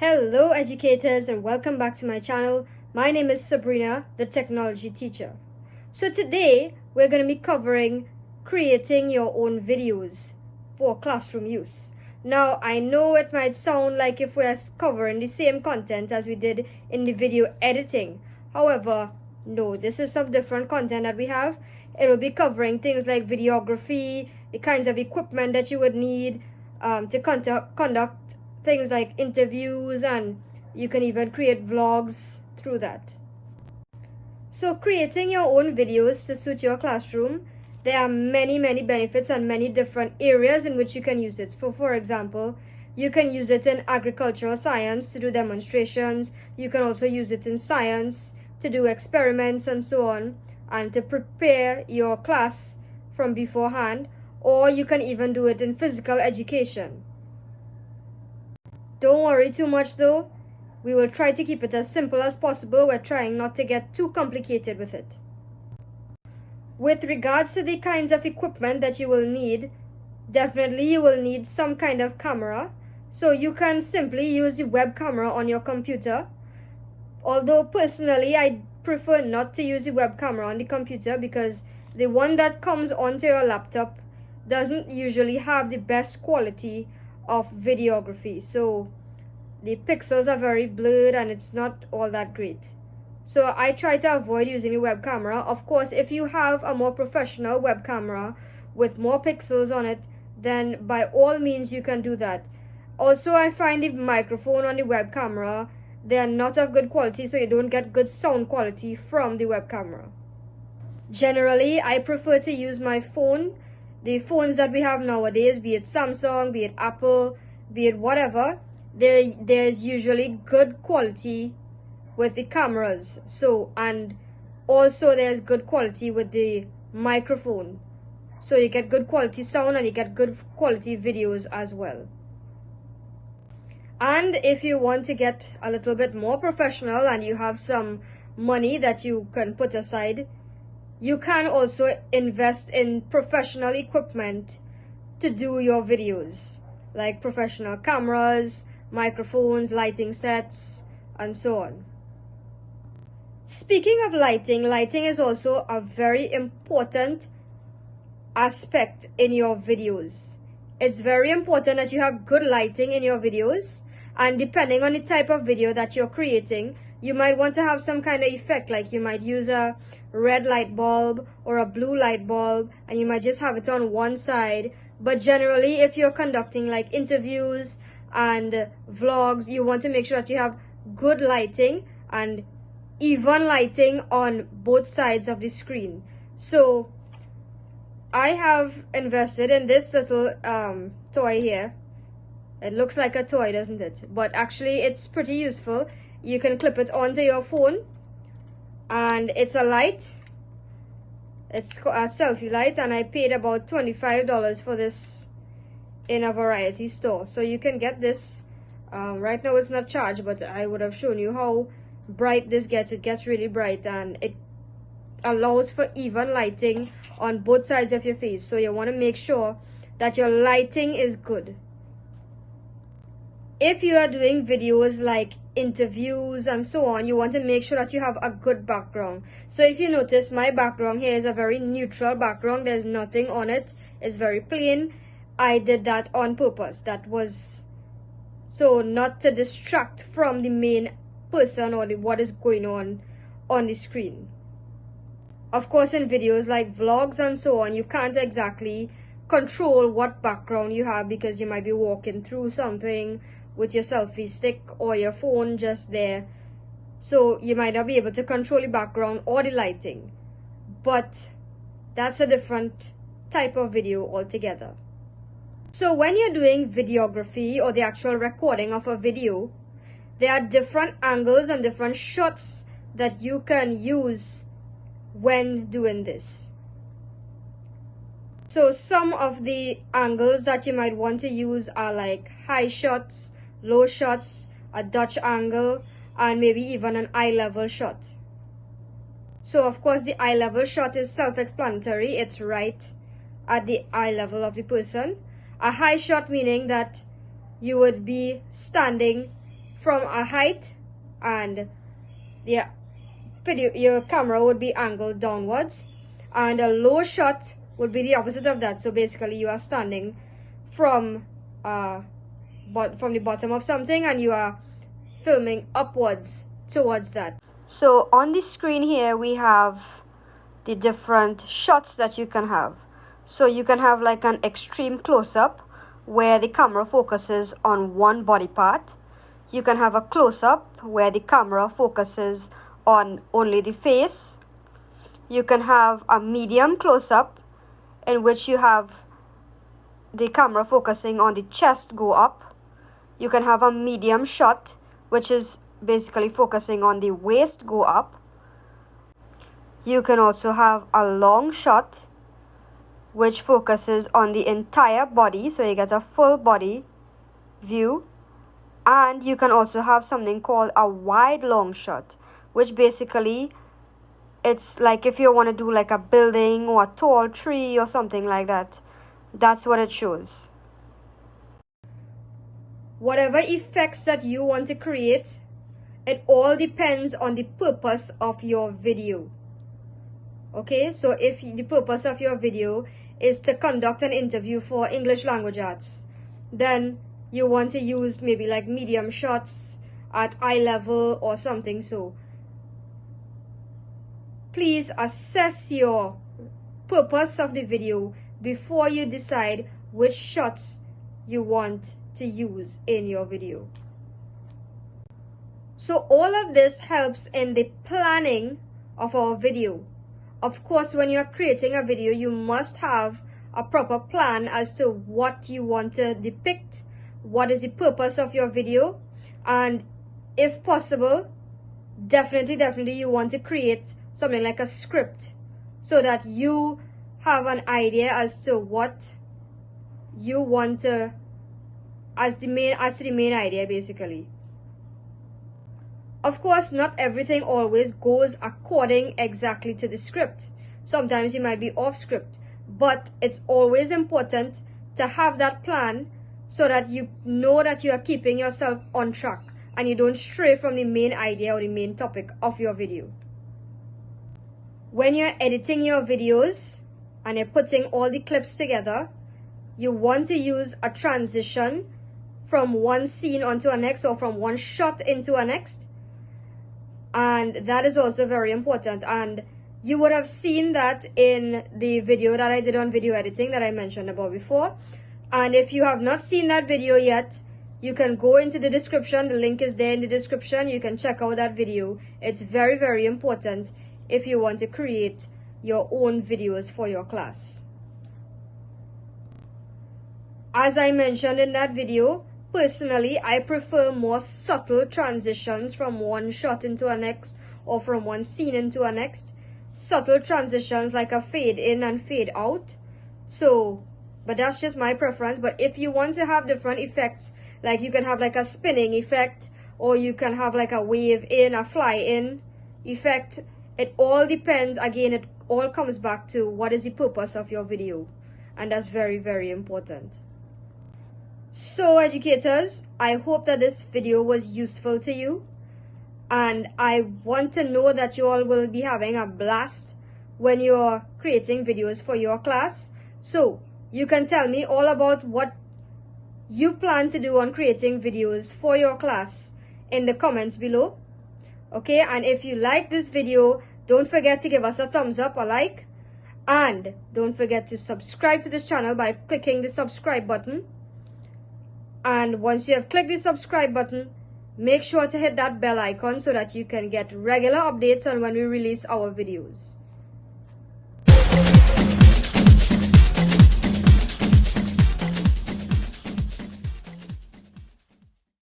Hello educators and welcome back to my channel. My name is Sabrina, the technology teacher. So today we're going to be covering creating your own videos for classroom use. Now I know it might sound like if we're covering the same content as we did in the video editing. However, no, this is some different content that we have. It will be covering things like videography, the kinds of equipment that you would need to conduct things like interviews, and you can even create vlogs through that. So creating your own videos to suit your classroom, there are many benefits and many different areas in which you can use it. So for example, you can use it in agricultural science to do demonstrations. You can also use it in science to do experiments and so on, and to prepare your class from beforehand. Or you can even do it in physical education. Don't worry too much though. We will try to keep it as simple as possible. We're trying not to get too complicated with it. With regards to the kinds of equipment that you will need, definitely you will need some kind of camera. So you can simply use the web camera on your computer. Although personally, I prefer not to use the web camera on the computer because the one that comes onto your laptop doesn't usually have the best quality of videography. So the pixels are very blurred and it's not all that great. So I try to avoid using the web camera. Of course, if you have a more professional web camera with more pixels on it, then by all means you can do that. Also, I find the microphone on the web camera, they are not of good quality, so you don't get good sound quality from the web camera. Generally, I prefer to use my phone. The phones that we have nowadays, be it Samsung, be it Apple, be it whatever, there's usually good quality with the cameras. So, and also there's good quality with the microphone. So you get good quality sound and you get good quality videos as well. And if you want to get a little bit more professional and you have some money that you can put aside, you can also invest in professional equipment to do your videos, like professional cameras, microphones, lighting sets, and so on. Speaking of lighting, lighting is also a very important aspect in your videos. It's very important that you have good lighting in your videos, and depending on the type of video that you're creating, you might want to have some kind of effect, like you might use a red light bulb or a blue light bulb, and you might just have it on one side. But generally, if you're conducting like interviews and vlogs, you want to make sure that you have good lighting and even lighting on both sides of the screen. So I have invested in this little toy here. It looks like a toy, doesn't it? But actually it's pretty useful. You can clip it onto your phone, and it's a light. It's a selfie light, and I paid about $25 for this in a variety store. So you can get this. Right now it's not charged, but I would have shown you how bright this gets. It gets really bright, and it allows for even lighting on both sides of your face. So you want to make sure that your lighting is good. If you are doing videos like interviews and so on, you want to make sure that you have a good background. So if you notice, my background here is a very neutral background. There's nothing on it. It's very plain. I did that on purpose. That was so not to distract from the main person or what is going on the screen. Of course, in videos like vlogs and so on, you can't exactly control what background you have because you might be walking through something with your selfie stick or your phone just there. So you might not be able to control the background or the lighting. But that's a different type of video altogether. So when you're doing videography or the actual recording of a video, there are different angles and different shots that you can use when doing this. So some of the angles that you might want to use are like high shots, low shots, a Dutch angle, and maybe even an eye level shot. So of course the eye level shot is self-explanatory. It's right at the eye level of the person. A high shot meaning that you would be standing from a height, and your camera would be angled downwards, and a low shot would be the opposite of that. So basically you are standing from the bottom of something and you are filming upwards towards that. So on the screen here we have the different shots that you can have. So you can have like an extreme close-up where the camera focuses on one body part. You can have a close-up where the camera focuses on only the face. You can have a medium close-up in which you have the camera focusing on the chest go up. You can have a medium shot, which is basically focusing on the waist go up. You can also have a long shot, which focuses on the entire body, so you get a full body view. And you can also have something called a wide long shot, which basically it's like if you want to do like a building or a tall tree or something like that. That's what it shows. Whatever effects that you want to create, it all depends on the purpose of your video. Okay, so if the purpose of your video is to conduct an interview for English Language Arts, then you want to use maybe like medium shots at eye level or something. So please assess your purpose of the video before you decide which shots you want to use in your video. So all of this helps in the planning of our video. Of course, when you're creating a video, you must have a proper plan as to what you want to depict, what is the purpose of your video, and if possible, definitely you want to create something like a script so that you have an idea as to what you want to as the main idea basically. Of course, not everything always goes according exactly to the script. Sometimes you might be off script, but it's always important to have that plan so that you know that you are keeping yourself on track and you don't stray from the main idea or the main topic of your video. When you're editing your videos and you're putting all the clips together, you want to use a transition from one scene onto a next, or from one shot into a next. And that is also very important, and you would have seen that in the video that I did on video editing that I mentioned about before. And if you have not seen that video yet, you can go into the description. The link is there in the description. You can check out that video. It's very important if you want to create your own videos for your class. As I mentioned in that video, personally, I prefer more subtle transitions from one shot into a next, or from one scene into a next. Subtle transitions like a fade in and fade out. So, but that's just my preference. But if you want to have different effects, like you can have like a spinning effect, or you can have like a wave in, a fly in effect. It all depends. Again, it all comes back to what is the purpose of your video. And that's very important. So educators, I hope that this video was useful to you, and I want to know that you all will be having a blast when you're creating videos for your class. So you can tell me all about what you plan to do on creating videos for your class in the comments below. Okay, and if you like this video, don't forget to give us a thumbs up or like, and don't forget to subscribe to this channel by clicking the subscribe button. And once you have clicked the subscribe button, make sure to hit that bell icon so that you can get regular updates on when we release our videos.